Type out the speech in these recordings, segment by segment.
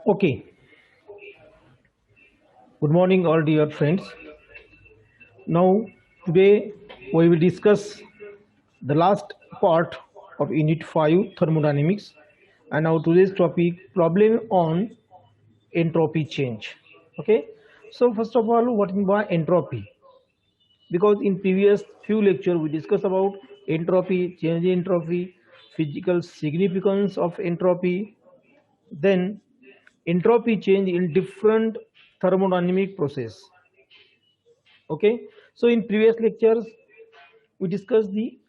Okay, good morning, all dear friends. Now, today we will discuss the last part of Unit 5 Thermodynamics, and now today's topic problem on entropy change. Okay, so first of all, what is by entropy? Because in previous few lecture we discussed about entropy, change in entropy, physical significance of entropy, then entropy change in different thermodynamic process. Okay, so in previous lectures we discussed the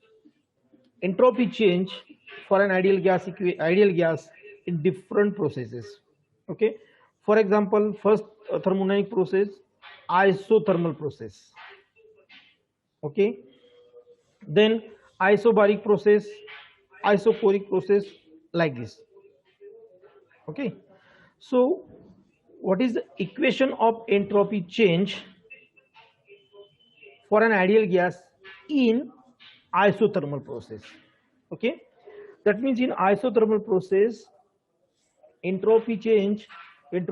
entropy change for an ideal gas in different processes. Okay, for example, first thermodynamic process, isothermal process. Okay, then isobaric process, isochoric process, like this. Okay, so what is the equation of entropy change for an ideal gas in isothermal process? Okay, that means in isothermal process entropy change is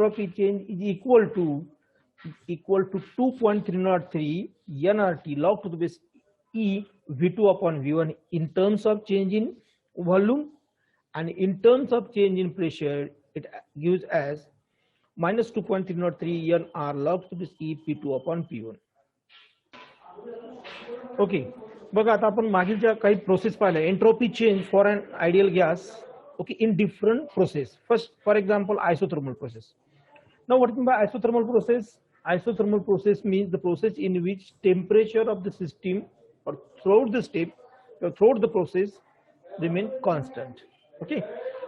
equal to 2.303 nRT log to the base E V2 upon V1 in terms of change in volume, and in terms of change in pressure it gives as minus 2.303 nR log to the base E P2 upon P1. Okay, बघा आता आपण मागील काही process पाहिल्या entropy change for an ideal gas. Okay, in different process. First for example isothermal process. Now what mean by isothermal process? Isothermal process means the process in which temperature of the system or throughout the process remain constant. Okay,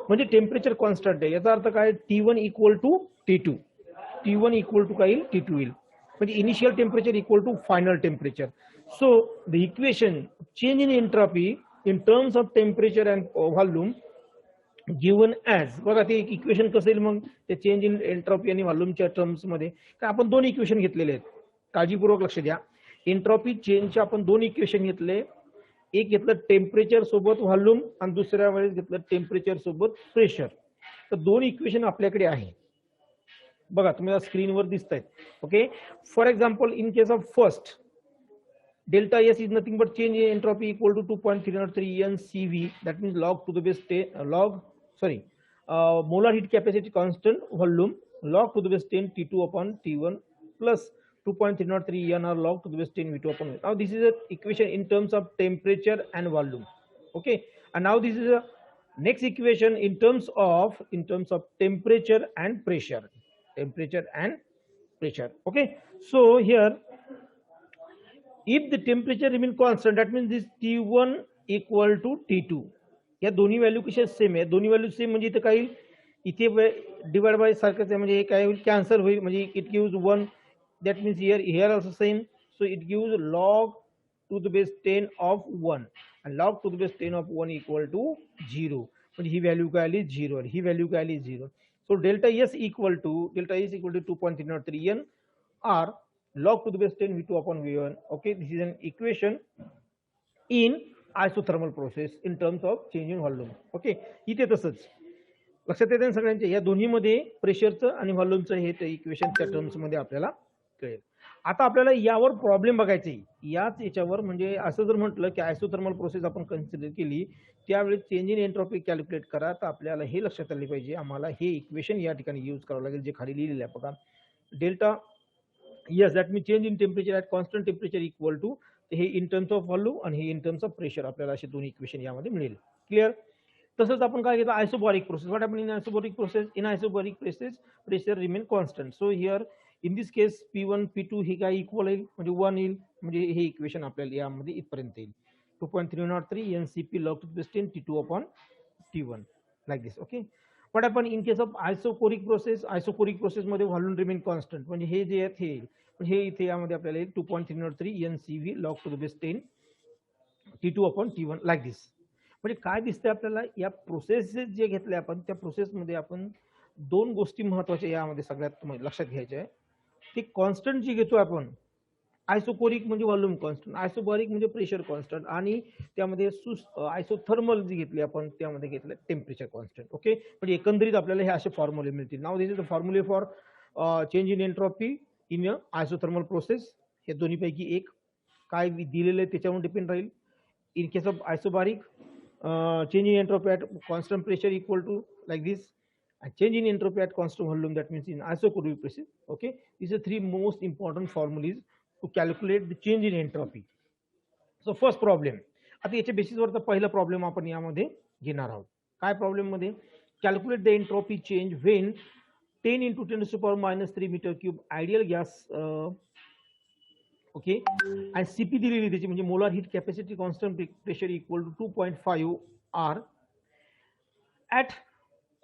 म्हणजे temperature constant आहे याचा अर्थ काय? T1 equal to T2. T1 equal to काय येईल? T2 येईल. म्हणजे initial temperature equal to final temperature. So the equation change in entropy in terms of temperature and volume given as, बघा ते इक्वेशन कसं येईल मग ते चेंज इन एंट्रोपी आणि व्हॉल्यूमच्या टर्म्स मध्ये. काय आपण दोन इक्वेशन घेतलेले आहेत, काळजीपूर्वक लक्ष द्या. एंट्रोपी चेंजचे आपण दोन इक्वेशन घेतले. एक घेतलं टेम्परेचर सोबत व्हॉल्यूम आणि दुसऱ्या वेळेस घेतलं टेम्परेचर सोबत प्रेशर. तर दोन इक्वेशन आपल्याकडे आहे, बघा तुम्हाला स्क्रीनवर दिसत आहेत. Okay, for example in case of first delta S is nothing but change in entropy equal to 2.303 NCV. That means log to the base 10 molar heat capacity constant volume log to the base 10 T2 upon T1 plus 2.303 nR log to the base 10 V2 upon V. Now this is an equation in terms of temperature and volume. Okay, and now this is a next equation in terms of temperature and pressure. Okay, so here if the temperature remain constant, that means this T1 equal to T2. या दोन्ही value कशा same आहे? दोन्ही value same म्हणजे इथे काय इथे divide by सारखंच आहे, म्हणजे काय होईल? कॅन्सल होईल. म्हणजे it gives 1. That means here also same. So it gives log to the base 10 of 1 आणि log to the base 10 of 1 equal to 0. म्हणजे ही व्हॅल्यू काय आली? 0 आणि ही व्हॅल्यू काय आली? 0. So delta S equal to 2.303 n r log to the base 10 V2 upon V1. Okay, this is an equation in isothermal process in terms of change in volume. Okay, इथे तसंच लक्षात येते सगळ्यांच्या, या दोन्ही मध्ये प्रेशरचं आणि व्हॉल्यूमचं हे ते इक्वेशनच्या टर्म्स मध्ये आपल्याला कळेल. आता आपल्याला यावर प्रॉब्लेम बघायचे याच याच्यावर. म्हणजे असं जर म्हटलं की आयसोथर्मल प्रोसेस आपण कन्सिडर केली त्यावेळी चेंज इन एंट्रोपी कॅल्क्युलेट करा, तर आपल्याला हे लक्षात आले पाहिजे आम्हाला हे इक्वेशन या ठिकाणी यूज करावं लागेल जे खाली लिहिलेलं आहे बघा. Delta yes, that means change in temperature at constant temperature equal to हे in terms of volume आणि हे in terms of pressure. आपल्याला असे दोन इक्वेशन यामध्ये मिळेल. क्लिअर? तसंच आपण काय घेतो? Isobaric process. What happen in isobaric process? In isobaric process pressure remain constant. So here in this case P1 P2 हे काय इक्वल येईल? म्हणजे 1 येईल. म्हणजे हे इक्वेशन आपल्याला यामध्ये इथपर्यंत येईल. 2.303 NCP log to the base 10 T2 upon T1 like this. Okay, what happen in case of isochoric process? Isochoric process मध्ये व्हॉल्यूम रिमेन कॉन्स्टंट. म्हणजे हे जे आहे हे इथे यामध्ये आपल्याला 2.303 NCV log to the base 10 T2 upon T1 like this. म्हणजे काय दिसतंय आपल्याला? या प्रोसेसेस जे घेतले आपण त्या प्रोसेसमध्ये आपण दोन गोष्टी महत्वाच्या यामध्ये सगळ्यात लक्षात घ्यायच्या आहे. ती कॉन्स्टंट जी घेतो आपण आयसोकोरिक म्हणजे व्हॉल्यूम कॉन्स्टंट, आयसोबॅरिक म्हणजे प्रेशर कॉन्स्टंट, आणि त्यामध्ये आयसोथर्मल जी घेतली आपण त्यामध्ये घेतलं टेम्परेचर कॉन्स्टंट. ओके, म्हणजे एकंदरीत आपल्याला हे असे फॉर्म्युले मिळतील. Now this is the formula for change in entropy in a isothermal process. हे दोन्हीपैकी एक काय दिलेलं आहे त्याच्यावर डिपेंड राहील. In case of isobaric, change in entropy at constant pressure equal to like this, and change in entropy at constant volume, that means in isochoric process. Okay, these are three most important formulas to calculate the change in entropy. So first problem, आता याच्या बेसिसवरचा पहिला problem आपण यामध्ये घेणार आहोत. काय problem मध्ये, calculate the entropy change when 10 into 10 to the power minus 3 meter cube ideal gas. Okay, आणि सीपी दिलेली त्याची म्हणजे molar heat capacity constant pressure equal to 2.5 R at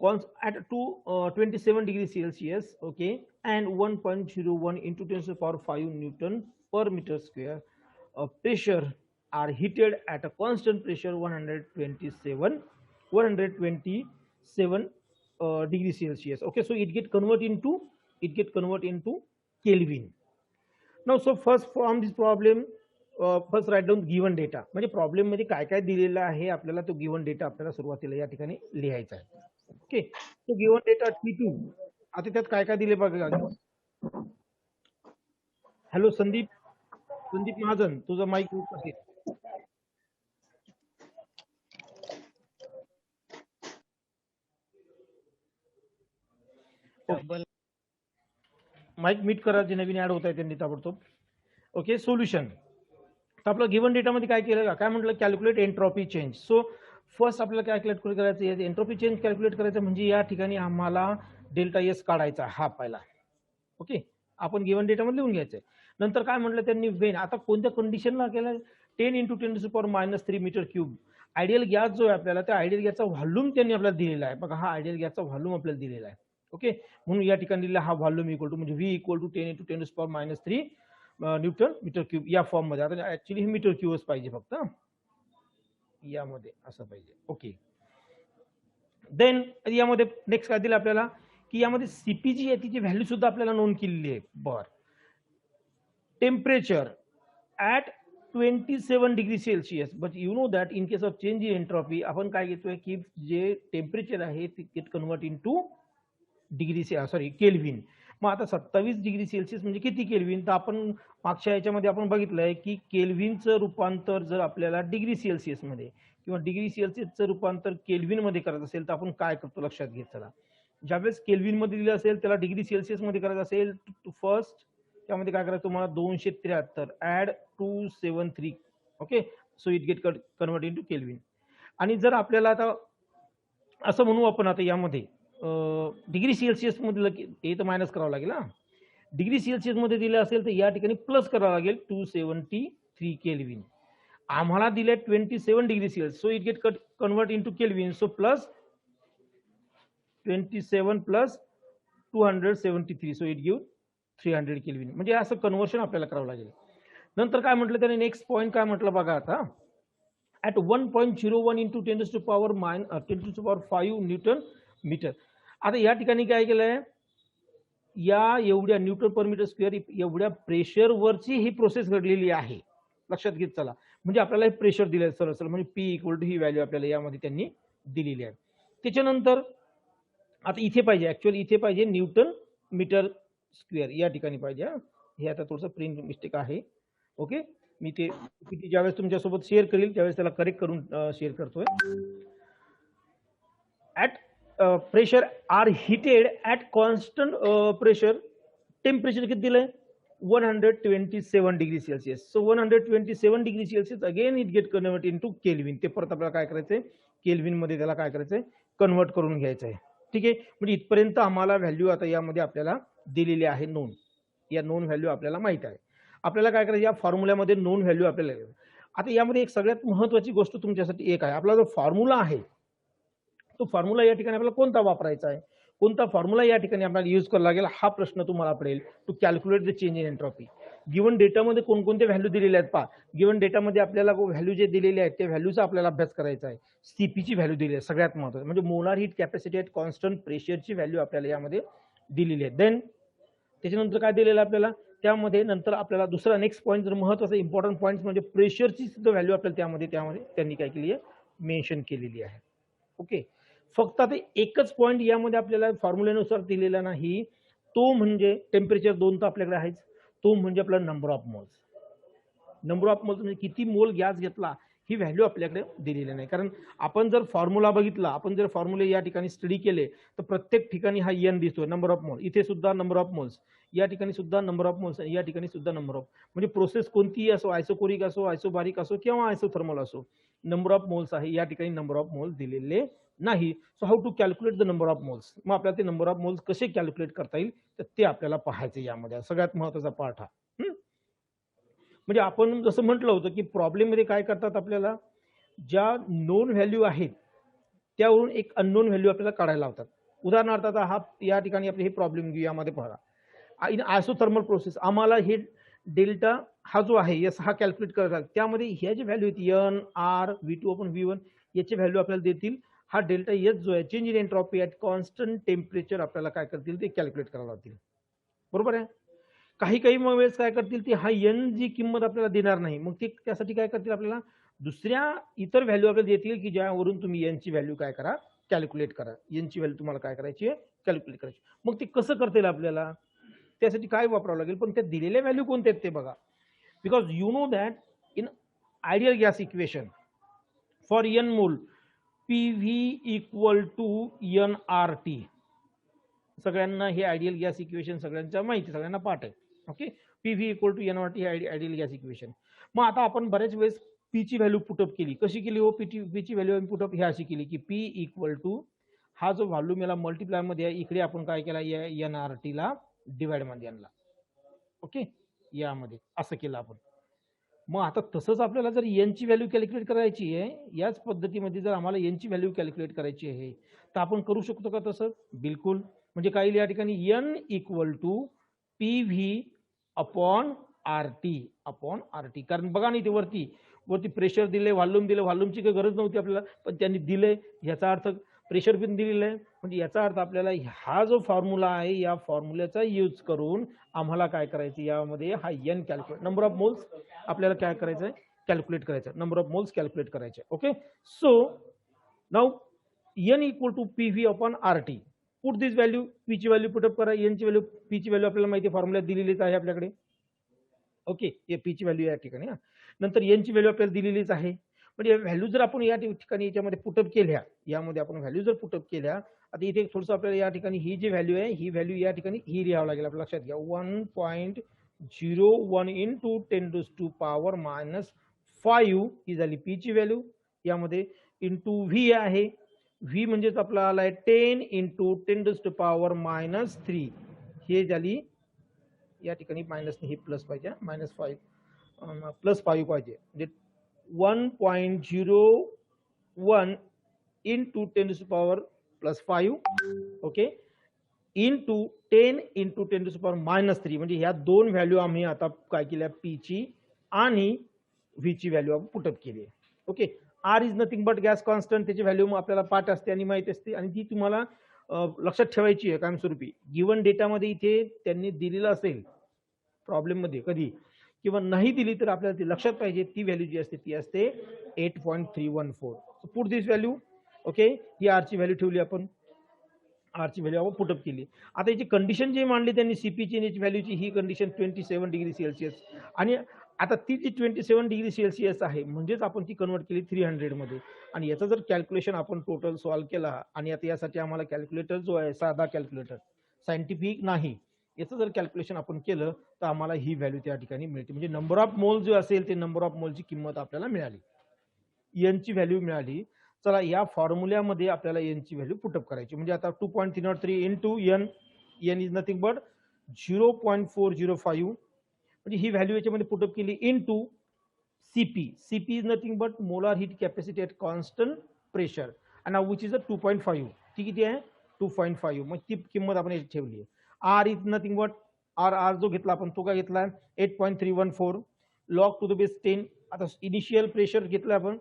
27 degrees Celsius. Okay, and 1.01 into 10 to the power 5 Newton per meter square. Pressure are heated at a constant pressure 127 degrees Celsius. Okay, so it get convert into Kelvin. Now, so first from this problem, first write down given data. म्हणजे problem मध्ये काय काय दिलेलं आहे आपल्याला, तो given data आपल्याला सुरुवातीला या ठिकाणी लिहायचा आहे. ओके, तो गिवन डेटा T2. आता त्यात काय काय दिले बघा. हॅलो संदीप महाजन, तुझा माईक आहे. माईक मीट करा, जे नवीन ऍड होत आहे त्यांनी ताबडतोब. Okay, solution. तर आपलं गिवन डेटामध्ये काय केलं, काय म्हटलं, calculate entropy change. So first आपल्याला कॅल्क्युलेट करायचं एंट्रॉपी चेंज कॅल्क्युलेट करायचं म्हणजे या ठिकाणी आम्हाला डेल्टा एस काढायचा हा पहिला. ओके, आपण गिवन डेटामध्ये लिहून घ्यायचंय. नंतर काय म्हटलं त्यांनी, वेन, आता कोणत्या कंडिशनला केलं, 10 into 10 to the power minus 3 meter cube. Ideal gas जो आहे आपल्याला, त्या आयडियल गॅसचा व्हॉल्यूम त्यांनी आपल्याला दिलेला आहे. बघा, हा आयडियल गॅसचा व्हॉल्यूम आपल्याला दिलेला आहे. ओके, म्हणून या ठिकाणी दिलेला हा व्हॉल्यूम इक्वल टू म्हणजे V equal to 10 into 10 to the power minus 3 newton metre cube या फॉर्म मध्ये. आता ऍक्च्युली हे मीटर क्यूबच पाहिजे फक्त यामध्ये, असं पाहिजे. ओके, देन यामध्ये नेक्स्ट काय दिलं आपल्याला, की यामध्ये सीपीजी आहे तिची व्हॅल्यू सुद्धा आपल्याला नोंद केलेली आहे. बर, temperature at 27 degree Celsius, but you know that in case of change in entropy आपण काय घेतोय, की जे टेम्परेचर आहे ते gate convert into degree kelvin. मग आता 27 डिग्री सेल्सिअस म्हणजे किती केल्विन, तर आपण मागच्या याच्यामध्ये आपण बघितलंय की केल्विनचं रूपांतर जर आपल्याला डिग्री सेल्सिअस मध्ये किंवा डिग्री सेल्सिअसचं रूपांतर केल्विन मध्ये करायचं असेल तर आपण काय करतो लक्षात घेत चला. ज्यावेळेस केल्विन मध्ये दिलं असेल त्याला डिग्री सेल्सिअस मध्ये करायचं असेल, फर्स्ट त्यामध्ये काय करायचं तुम्हाला, 273 add 273. Okay, so it get convert into kelvin. आणि जर आपल्याला आता असं म्हणू आपण, आता यामध्ये डिग्री सेल्सिअस मध्ये हे तर मायनस करावं लागेल ना, डिग्री सेल्सिअस मध्ये दिलं असेल तर या ठिकाणी प्लस करावं लागेल 273 केल्विन. आम्हाला दिले 27 degree Celsius, so it get convert into kelvin. So plus 27 plus 273, so it give 300 kelvin. म्हणजे असं कन्वर्शन आपल्याला करावं लागेल. नंतर काय म्हटलं त्याने, नेक्स्ट पॉईंट काय म्हटलं बघा आता, at 1.01 into 10 to the power 10 to the power 5 newton metre. आता या ठिकाणी काय केलंय, या एवढ्या न्यूटन पर मीटर स्क्वेअर एवढ्या प्रेशरवरची ही प्रोसेस घडलेली आहे, लक्षात घेत चला. म्हणजे आपल्याला हे प्रेशर दिलंय सरळ, म्हणजे पी इक्वल टू ही व्हॅल्यू आपल्याला यामध्ये त्यांनी दिलेली आहे. त्याच्यानंतर आता इथे पाहिजे, ऍक्च्युअली इथे पाहिजे न्यूटन मीटर स्क्वेअर या ठिकाणी पाहिजे. हे आता थोडंसं प्रिंट मिस्टेक आहे. ओके, मी ते ज्यावेळेस तुमच्यासोबत शेअर करेल त्यावेळेस त्याला करेक्ट करून शेअर करतोय. At pressure are heated at constant pressure, temperature किती दिलंय 127 degree Celsius. So 127 degree Celsius again it get convert into kelvin. ते परत आपल्याला काय करायचंय, केल्विन मध्ये त्याला काय करायचंय, कन्वर्ट करून घ्यायचं आहे. ठीक आहे, म्हणजे इथपर्यंत आम्हाला व्हॅल्यू आता यामध्ये आपल्याला दिलेली आहे नोन. या नोन व्हॅल्यू आपल्याला माहित आहे. आपल्याला काय करायचं, या फॉर्म्युल्यामध्ये नोन व्हॅल्यू आपल्याला. आता यामध्ये एक सगळ्यात महत्वाची गोष्ट तुमच्यासाठी एक आहे, आपला जो फॉर्म्युला आहे तो फॉर्म्युला या ठिकाणी आपल्याला कोणता वापरायचा आहे, कोणता फॉर्म्युला या ठिकाणी आपल्याला यूज करावा लागेल, हा प्रश्न तुम्हाला पडेल. To calculate the change in entropy. Given डेटामध्ये कोणकोणते व्हॅल्यू दिलेले आहेत पहा. गिवन डेटामध्ये आपल्याला व्हॅल्यू जे दिलेले आहेत त्या व्हॅल्यूचा आपल्याला अभ्यास करायचा आहे. सीपीची व्हॅल्यू दिली आहे सगळ्यात महत्त्वाचं, म्हणजे molar heat capacity at constant प्रेशरची व्हॅल्यू आपल्याला यामध्ये दिलेली आहे. देन त्याच्यानंतर काय दिलेलं आपल्याला, त्यामध्ये नंतर आपल्याला दुसरा नेक्स्ट पॉईंट जर महत्त्वाचा इम्पॉर्टंट पॉईंट म्हणजे प्रेशरची सुद्धा व्हॅल्यू आपल्याला त्यामध्ये त्यांनी काय केली आहे, मेन्शन केलेली आहे. ओके, फक्त आता एकच पॉईंट यामध्ये आपल्याला फॉर्म्युलेनुसार दिलेला नाही, तो म्हणजे टेम्परेचर 2 तर आपल्याकडे आहेच, तो म्हणजे आपला number of moles. Number of moles म्हणजे किती मोल गॅस घेतला ही व्हॅल्यू आपल्याकडे दिलेली नाही. कारण आपण जर फॉर्म्युला बघितला, आपण जर फॉर्म्युले या ठिकाणी स्टडी केले तर प्रत्येक ठिकाणी हा एन दिसतोय, नंबर ऑफ मोल. इथे सुद्धा नंबर ऑफ मोल्स, या ठिकाणी सुद्धा नंबर ऑफ मोल्स, या ठिकाणी सुद्धा नंबर ऑफ. म्हणजे प्रोसेस कोणतीही असो, आयसोकोरिक असो, आयसोबारिक असो किंवा आयसोथर्मल असो, नंबर ऑफ मोल्स आहे. या ठिकाणी नंबर ऑफ मोल्स दिलेले नाही. So how to calculate the number of moles. मग आपल्याला ते नंबर ऑफ मोल्स कसे कॅल्क्युलेट करता येईल तर ते आपल्याला पाहायचे यामध्ये. सगळ्यात महत्त्वाचा पार्ट हा. म्हणजे आपण जसं म्हटलं होतं की प्रॉब्लेम मध्ये काय करतात, आपल्याला ज्या नोन व्हॅल्यू आहेत त्यावरून एक अननोन व्हॅल्यू आपल्याला काढायला लावतात. उदाहरणार्थ आता हा या ठिकाणी आपले हे प्रॉब्लेम घेऊ, यामध्ये पहा इन आयसोथर्मल प्रोसेस आम्हाला हे डेल्टा हा जो आहे एस हा कॅल्क्युलेट करायचा. त्यामध्ये ह्या जे व्हॅल्यू आहेत N R V2 upon V1 याचे व्हॅल्यू आपल्याला देतील. हा डेल्टा एस जो आहे change in entropy at constant temperature आपल्याला काय करतील ते कॅल्क्युलेट करायला लावतील. बरोबर आहे. काही काही मग वेळेस काय करतील ते हा एन जी किंमत आपल्याला देणार नाही, मग ते त्यासाठी काय करतील आपल्याला दुसऱ्या इतर व्हॅल्यू आपल्याला देतील की ज्यावरून तुम्ही एनची व्हॅल्यू काय करा, कॅल्क्युलेट करा. एनची व्हॅल्यू तुम्हाला काय करायची आहे, कॅल्क्युलेट करायची. मग ते कसं करता येईल आपल्याला, त्यासाठी काय वापरावं लागेल, पण त्या दिलेल्या व्हॅल्यू कोणत्या आहेत ते बघा. Because you know that in ideal gas equation for N mole PV equal to NRT. सगळ्यांना हे आयडियल गॅस इक्वेशन सगळ्यांच्या माहिती, सगळ्यांना पाठ आहे. Okay, PV equal to NRT हे आयडियल गॅस इक्वेशन. मग आता आपण बऱ्याच वेळेस पी ची व्हॅल्यू पुटअप केली. कशी केली हो, पी ची व्हॅल्यू पुटअप हे अशी केली की P इक्वल टू हा जो व्हॉल्यूम याला मल्टिप्लाय मध्ये आहे, इकडे आपण काय केला NRT ला डिवाइड मध्ये आणला. ओके, यामध्ये असं केलं आपण. मग आता तसंच आपल्याला जर एनची व्हॅल्यू कॅल्क्युलेट करायची आहे, याच पद्धतीमध्ये जर आम्हाला एनची व्हॅल्यू कॅल्क्युलेट करायची आहे तर आपण करू शकतो का तसं? बिलकुल. म्हणजे काय या ठिकाणी N equal to PV upon RT. कारण बघा ना इथे वरती प्रेशर दिले, व्हॉल्यूम दिले, व्हॉल्यूमची काही गरज नव्हती आपल्याला, पण त्यांनी दिले. याचा अर्थ प्रेशर पण दिलेलं आहे. म्हणजे याचा अर्थ आपल्याला हा जो फॉर्म्युला आहे या फॉर्म्युल्याचा यूज करून आम्हाला काय करायचं, यामध्ये हा N calculate, number of moles आपल्याला काय करायचं आहे, कॅल्क्युलेट करायचं. नंबर ऑफ मोल्स कॅल्क्युलेट करायचे. Okay, so now N equal to PV upon RT. Put this value, P ची व्हॅल्यू पुटअप करा, एन ची व्हॅल्यू, पी ची व्हॅल्यू आपल्याला माहिती फॉर्म्युला दिलेलीच आहे आपल्याकडे. ओके, हे पी ची व्हॅल्यू या ठिकाणी, नंतर एन ची व्हॅल्यू आपल्याला दिलेलीच आहे. म्हणजे व्हॅल्यू जर आपण या ठिकाणी याच्यामध्ये पुटअप केल्या, यामध्ये आपण व्हॅल्यू जर पुटअप केल्या, आता इथे थोडंसं आपल्याला या ठिकाणी ही जी व्हॅल्यू आहे ही व्हॅल्यू या ठिकाणी ही लिहावं लागेल. आपल्या लक्षात घ्या 1.01 इंटू 10⁻⁵ ही झाली पी ची व्हॅल्यू. यामध्ये इंटू व्ही आहे, व्ही म्हणजेच आपला आलाय 10 इंटू 10⁻⁻3 हे झाली या ठिकाणी मायनस, हे प्लस पाहिजे, -5 +5 पाहिजे. म्हणजे 1.01 इंटू 10⁻+5 ओके इंटू 10 इंटू 10⁻⁻3. म्हणजे ह्या दोन व्हॅल्यू आम्ही आता काय केल्या, पी ची आणि व्ही ची व्हॅल्यू आपण पुटअप केली आहे. Okay, R is nothing but gas constant, त्याची व्हॅल्यू मग आपल्याला पाठ असते आणि माहिती असते आणि ती तुम्हाला लक्षात ठेवायची आहे कायमस्वरूपी. गिवन डेटामध्ये इथे त्यांनी दिलेलं असेल प्रॉब्लेम मध्ये कधी किंवा नाही दिली तर आपल्याला ती लक्षात पाहिजे. ती व्हॅल्यू जी असते ती असते 8.314. Put this value. Okay, he R ची व्हॅल्यू ठेवली आपण, आर ची व्हॅल्यू आपण पुटअप केली. आता याची कंडिशन जी मांडली त्यांनी सीपीची याची व्हॅल्यूची, ही कंडिशन 27 डिग्री सेल्सिअस. आणि आता ती जी 27 डिग्री सेल्सिअस आहे म्हणजेच आपण ती कन्वर्ट केली 300 मध्ये. आणि याचं जर कॅल्क्युलेशन आपण टोटल सॉल्व्ह केला, आणि आता यासाठी आम्हाला कॅल्क्युलेटर जो आहे साधा कॅल्क्युलेटर, सायंटिफिक नाही, याचं जर कॅल्क्युलेशन आपण केलं तर आम्हाला ही व्हॅल्यू त्या ठिकाणी मिळते. म्हणजे नंबर ऑफ मोल जो असेल ते नंबर ऑफ मोलची किंमत आपल्याला मिळाली, एनची व्हॅल्यू मिळाली. चला या फॉर्म्युल्यामध्ये आपल्याला एनची व्हॅल्यू पुटअप करायची. म्हणजे आता 2.303 into N, N is nothing but 0.405. म्हणजे ही व्हॅल्यू याच्यामध्ये पुटअप केली into CP. CP is nothing but molar heat capacity at constant pressure आणि विच इज 2.5. ती किती आहे, 2.5. मग ती किंमत आपण याची ठेवली आहे. R is nothing but R जो घेतला आपण तो काय घेतला 8.314 लॉग टू द बेस 10. आता इनिशियल प्रेशर घेतलं आपण,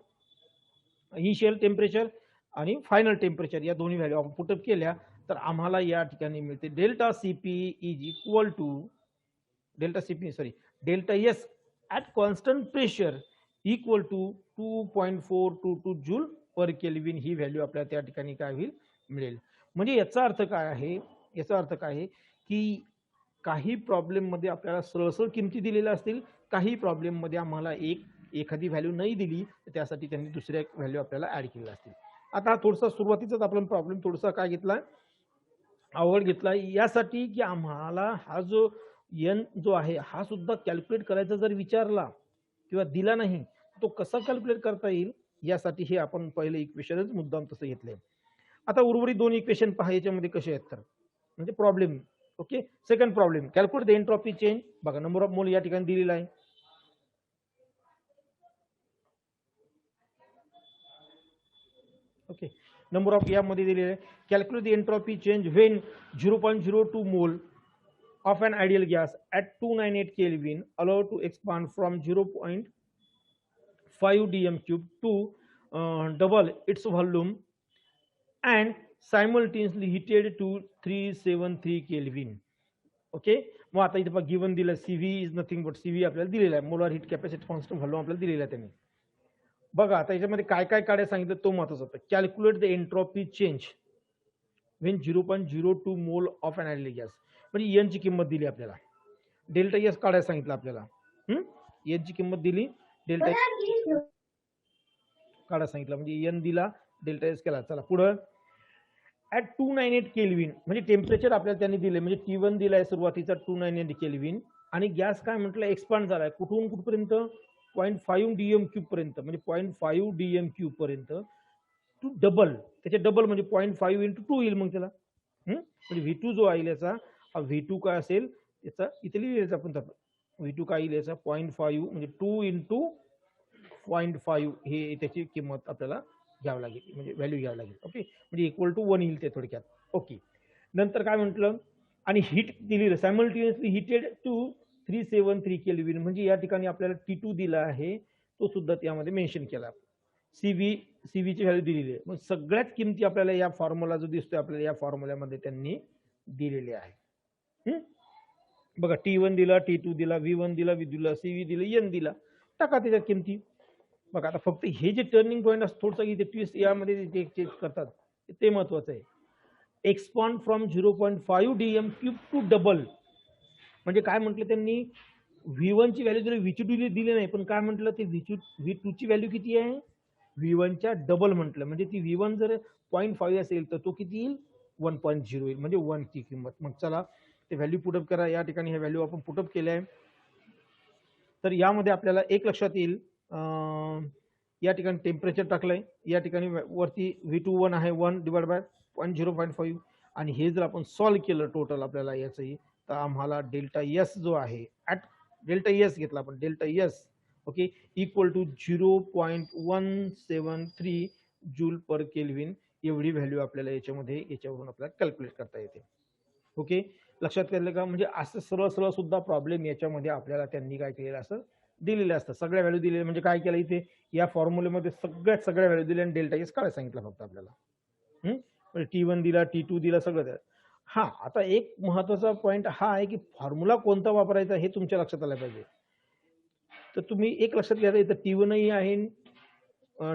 इनिशियल टेम्परेचर आणि फायनल टेम्परेचर, या दोन्ही व्हॅल्यू आपण पुटअप केल्या तर आम्हाला या ठिकाणी मिळते delta CP is equal to delta CP sorry delta S at constant pressure equal to 2.422 joule per kelvin ही व्हॅल्यू आपल्याला त्या ठिकाणी काय होईल मिळेल. म्हणजे याचा अर्थ काय आहे, याचा अर्थ काय आहे की काही प्रॉब्लेम मध्ये आपल्याला सरळ किमती दिलेल्या असतील, काही प्रॉब्लेम मध्ये आम्हाला एखादी व्हॅल्यू नाही दिली तर त्यासाठी त्यांनी दुसऱ्या व्हॅल्यू आपल्याला ऍड केलेल्या असतील. आता थोडासा सुरुवातीचाच आपण प्रॉब्लेम थोडासा काय घेतला, अवघड घेतला यासाठी की आम्हाला हा जो एन जो आहे हा सुद्धा कॅल्क्युलेट करायचा जर विचारला किंवा दिला नाही तो कसा कॅल्क्युलेट करता येईल यासाठी हे आपण पहिले इक्वेशनच मुद्दाम तसं घेतलंय. आता उर्वरित दोन इक्वेशन पहा याच्यामध्ये कसे आहेत तर म्हणजे problem. Okay, second problem calculate the entropy change. बघा नंबर ऑफ मोल या ठिकाणी दिलेला आहे. ओके, नंबर ऑफ यामध्ये दिलेले आहे calculate the entropy change when 0.02 मोल of an ideal gas at 298 Kelvin allowed to expand from 0.5 dm cube to double its volume and simultaneously heated to 373 Kelvin. Okay, मग आता इथे गिवन दिलं CV is nothing but CV आपल्याला दिलेला आहे, molar heat capacity constant volume आपल्याला दिलेला आहे त्यांनी. बघा आता याच्यामध्ये काय काय काढायला सांगितलं तो महत्वाचा होता. Calculate the entropy change when 0.02 mole of an ideal gas, म्हणजे एन ची किंमत दिली आपल्याला, डेल्टा एस काढायला सांगितलं आपल्याला. एन ची किंमत दिली, डेल्टा काढायला सांगितलं, म्हणजे एन दिला, डेल्टा एस केला. चला पुढं ऍट 298 केल्विन म्हणजे टेम्परेचर आपल्याला त्यांनी दिले, म्हणजे T1 दिलाय सुरुवातीचा 298 केल्विन आणि गॅस काय म्हटलं एक्सपांड झालाय कुठून कुठपर्यंत 0.5 डीएम क्यूब पर्यंत, म्हणजे 0.5 डीएम क्यूब पर्यंत टू डबल, त्याचे डबल म्हणजे 0.5 इंटू 2 येईल मग त्याला. म्हणजे V2 जो आहे याचा V2 काय असेल याचा इथे लिहिलेचा आपण V2 काय येईल याचा 0.5 म्हणजे 2 इंटू 0.5 हे त्याची किंमत आपल्याला घ्यावं लागेल, म्हणजे व्हॅल्यू घ्यावं लागेल. ओके, म्हणजे इक्वल टू 1 येईल ते थोडक्यात. ओके, नंतर काय म्हटलं आणि हीट दिली सायमल्टेनियसली हिटेड टू 373 केल्विन, म्हणजे या ठिकाणी आपल्याला T2 दिला आहे तो सुद्धा त्यामध्ये मेन्शन केला. सीव्हीची व्हॅल्यू दिलेली आहे. मग सगळ्याच किमती आपल्याला या फॉर्म्युला जो दिसतोय आपल्याला या फॉर्म्युल्यामध्ये त्यांनी दिलेले आहे. बघा T1 दिला, T2 दिला, V1 दिला, V दिला, CV दिला, N दिला, टाका त्याच्या किमती. बघा आता फक्त हे जे टर्निंग पॉईंट असतं थोडंसं इथे ट्विस्ट यामध्ये जे चेंज करतात ते महत्वाचं आहे. Expand from 0.5 DM cube two double, म्हणजे काय म्हटलं त्यांनी V1 ची व्हॅल्यू जरी V2 दिली नाही पण काय म्हटलं ते V2 ची व्हॅल्यू किती आहे V1 च्या डबल म्हटलं, म्हणजे ती V1 जर 0.5 असेल तर तो किती येईल 1.0 येईल, म्हणजे 1 ची किंमत. मग चला ते व्हॅल्यू पुटअप करा. या ठिकाणी हे व्हॅल्यू आपण पुटअप केले आहे तर यामध्ये आपल्याला एक लक्षात येईल, या ठिकाणी टेम्परेचर टाकलंय, या ठिकाणी वरती V2 1 आहे 1 डिवाइड बाय 0.5 आणि हे जर आपण सॉल्व्ह केलं टोटल आपल्याला याचंही तर आम्हाला डेल्टा एस जो आहे ऍट डेल्टा एस घेतला आपण delta S okay equal to 0.173 joule per kelvin एवढी व्हॅल्यू आपल्याला याच्यावरून आपल्याला कॅल्क्युलेट करता येते. ओके, लक्षात केलं का? म्हणजे असं सरळ सुद्धा प्रॉब्लेम याच्यामध्ये आपल्याला त्यांनी काय केलेलं असं दिलेलं असतं, सगळ्या व्हॅल्यू दिलेल्या. म्हणजे काय केलं इथे या फॉर्म्युलेमध्ये सगळ्या व्हॅल्यू दिल्या आणि डेल्टा एस काढायला सांगितलं फक्त आपल्याला. T1 दिला, T2 दिला, सगळं दिलं. हा आता एक महत्वाचा पॉईंट हा आहे की फॉर्म्युला कोणता वापरायचा हे तुमच्या लक्षात आलं पाहिजे. तर तुम्ही एक लक्षात घ्या इथं T1 आहे,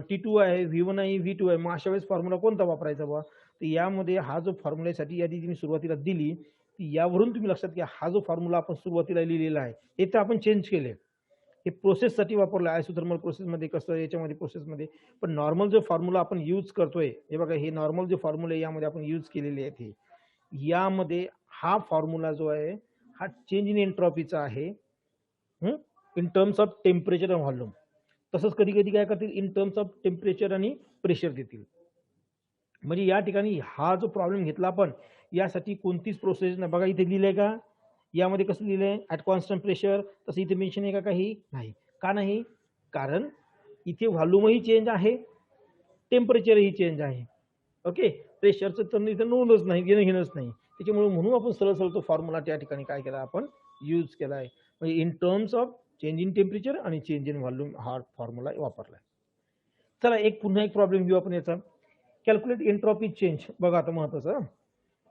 T2 आहे, V1 आहे, V2 आहे, मग अशा वेळेस फॉर्म्युला कोणता वापरायचा बा? तर यामध्ये हा जो फॉर्म्युल्यासाठी यादी तुम्ही सुरुवातीला दिली यावरून तुम्ही लक्षात घ्या हा जो फॉर्म्युला आपण सुरुवातीला लिहिलेला आहे हे तर आपण चेंज केले, हे प्रोसेससाठी वापरलं आयसोथर्मल प्रोसेसमध्ये कसं याच्यामध्ये प्रोसेसमध्ये. पण नॉर्मल जो फॉर्म्युला आपण यूज करतोय हे बघा, हे नॉर्मल जे फॉर्म्युले यामध्ये आपण यूज केलेले आहेत हे यामध्ये हा फॉर्म्युला जो आहे हा चेंज इन एंट्रॉपीचा आहे इन टर्म्स ऑफ टेम्परेचर आणि व्हॉल्यूम. तसंच कधी कधी काय करतील इन टर्म्स ऑफ टेम्परेचर आणि प्रेशर देतील. म्हणजे या ठिकाणी हा जो प्रॉब्लेम घेतला आपण यासाठी कोणतीच प्रोसेस नाही. बघा इथे लिहिलंय का, यामध्ये कसं लिहिलंय ऍट कॉन्स्टंट प्रेशर, तसं इथे मेन्शन आहे का काही नाही. का नाही? कारण इथे व्हॉल्यूमही चेंज आहे, टेम्परेचरही चेंज आहे. ओके, प्रेशरचं तर इथं नोंदच नाही, घेणंच नाही. त्याच्यामुळे म्हणून आपण सरळ तो फॉर्म्युला त्या ठिकाणी काय केला आपण यूज केला आहे. म्हणजे in terms of change in temperature आणि चेंज इन व्हॉल्यूम हा फॉर्म्युला वापरला आहे. चला पुन्हा एक प्रॉब्लेम घेऊ आपण याचा. Calculate entropy change. बघा आता महत्वाचं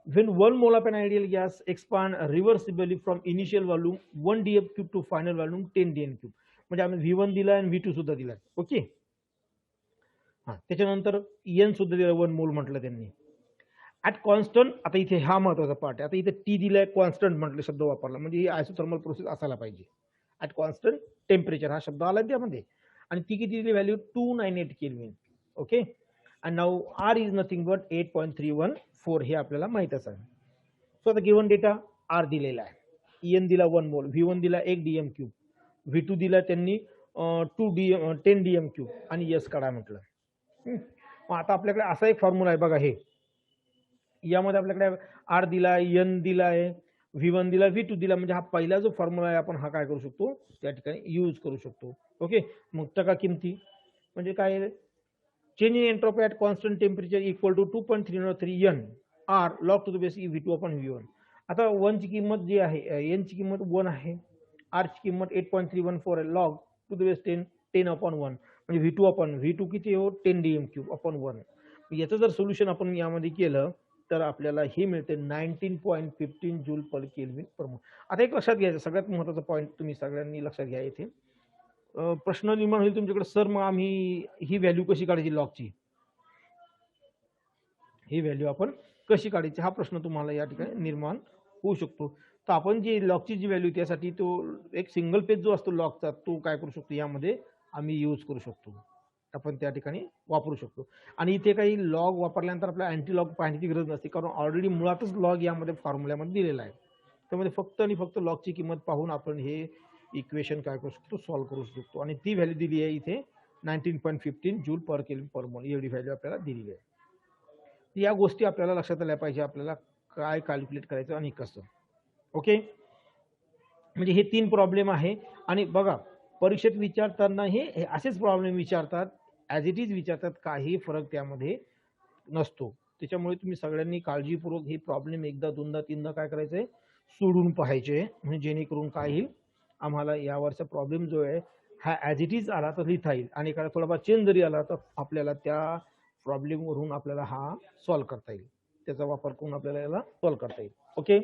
when 1 mole of an ideal gas expand reversibly from initial volume 1 dm cube to final volume 10 dm cube, म्हणजे आम्ही V1 दिला आणि V2 सुद्धा दिला. ओके, हा त्याच्यानंतर एन सुद्धा दिला 1 मोल म्हटलं त्यांनी. ऍट कॉन्स्टंट, आता इथे हा महत्वाचा पार्ट आहे, आता इथे टी दिलाय, कॉन्स्टंट म्हटलं शब्द वापरला, म्हणजे ही आयसोथर्मल प्रोसेस असायला पाहिजे. ऍट कॉन्स्टंट टेम्परेचर हा शब्द आला त्यामध्ये, आणि ती किती दिली value 298 kelvin. Okay, and now R is nothing but 8.314 हे आपल्याला माहितच आहे. सो आता गिवन डेटा R दिलेला आहे, EN दिला 1 मोल, V1 दिला 1 डीएम क्यूब, V2 दिला त्यांनी 10 डीएम क्यूब, आणि S काढा म्हटलं. मग आता आपल्याकडे असा एक फॉर्म्युला आहे बघा, हे यामध्ये आपल्याकडे R दिला, N दिलाय, V1 दिला, V2 दिला, म्हणजे हा पहिला जो फॉर्म्युला आहे आपण हा काय करू शकतो त्या ठिकाणी यूज करू शकतो. ओके, मग टका किमती म्हणजे काय, change in entropy at constant temperature equal to 2.303 n r log to the base V2 upon V1. आता 1 ची किंमत जी आहे, n ची किंमत 1 आहे, r ची किंमत 8.314 आहे, log to the base 10 upon 1, म्हणजे V2 upon V2 किती हो 10 dm cube upon 1. याचं जर सोल्युशन आपण यामध्ये केलं तर आपल्याला हे मिळते 19.15 जूल पर केल्विन पर मोल. आता एक लक्षात घ्यायचं, सगळ्यात महत्त्वाचा पॉईंट तुम्ही सगळ्यांनी लक्षात घ्या. इथे प्रश्न निर्माण होईल तुमच्याकडे, सर मग आम्ही ही व्हॅल्यू कशी काढायची लॉगची, ही व्हॅल्यू आपण कशी काढायची, हा प्रश्न तुम्हाला या ठिकाणी निर्माण होऊ शकतो. तर आपण जी लॉगची जी व्हॅल्यू त्यासाठी तो एक सिंगल पेज जो असतो लॉगचा तो काय करू शकतो यामध्ये आम्ही यूज करू शकतो, आपण त्या ठिकाणी वापरू शकतो. आणि इथे काही लॉग वापरल्यानंतर आपल्याला अँटी लॉग पाहण्याची गरज नसते, कारण ऑलरेडी मुळातच लॉग यामध्ये फॉर्म्युल्यामध्ये दिलेला आहे. त्यामध्ये फक्त आणि फक्त लॉगची किंमत पाहून आपण हे इक्वेशन काय करू शकतो, सॉल्व्ह करू शकतो. आणि ती व्हॅल्यू दिली आहे इथे 19.15 जूल पर केल्विन पर मोल, एवढी व्हॅल्यू आपल्याला दिलेली आहे. या गोष्टी आपल्याला लक्षात आल्या पाहिजे, आपल्याला काय कॅल्क्युलेट करायचं आणि कसं. ओके, म्हणजे हे 3 प्रॉब्लेम आहे. आणि बघा परीक्षेत विचारताना हे असेच प्रॉब्लेम विचारतात, ॲज इट इज विचारतात, काही फरक त्यामध्ये नसतो. त्याच्यामुळे तुम्ही सगळ्यांनी काळजीपूर्वक हे प्रॉब्लेम एकदा दोनदा तीनदा काय करायचंय सोडून पाहायचे, म्हणजे जेणेकरून काय होईल आम्हाला यावरचा प्रॉब्लेम जो आहे हा ॲज इट इज आला तर लिहिता येईल, आणि एखादा थोडाफार चेंज जरी आला तर आपल्याला त्या प्रॉब्लेमवरून आपल्याला हा सॉल्व्ह करता येईल, त्याचा वापर करून आपल्याला याला सॉल्व्ह करता येईल. ओके.